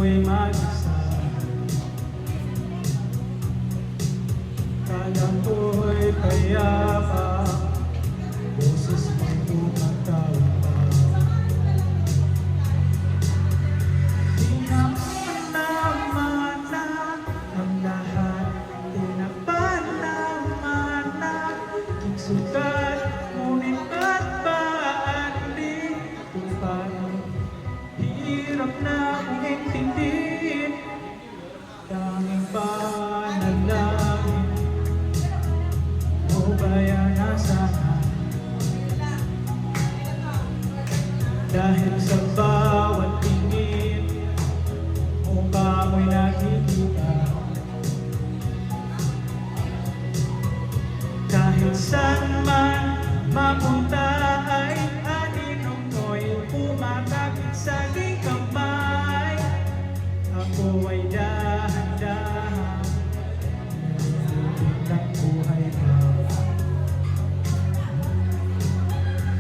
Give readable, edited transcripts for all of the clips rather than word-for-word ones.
ako'y mag-isa. Kala ko'y payapa, boses mo'y tumatawa pa. Di naman naman na ang lahat, di na ba naman na aking sugat, ngunit ba't ba hindi kung paano? Hirap na akong intindihin, tanging panalangin mo ba'y nasaan? Dahil sa bawat tingin mukha mo'y nakikita, kahit saan man mapunta ay anino mo'y pumakapit sa aking kamay. Ako ay dahan-dahan nilulubog ng buhay ko.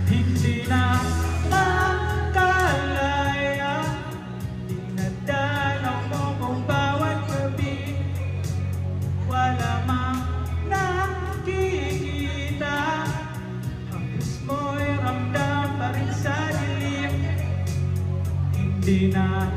Hindi na makalaya, dinadalaw mo kung bawat gabi. Wala mang nakikita, hapos mo'y ramdam pa rin sa dilim. Hindi na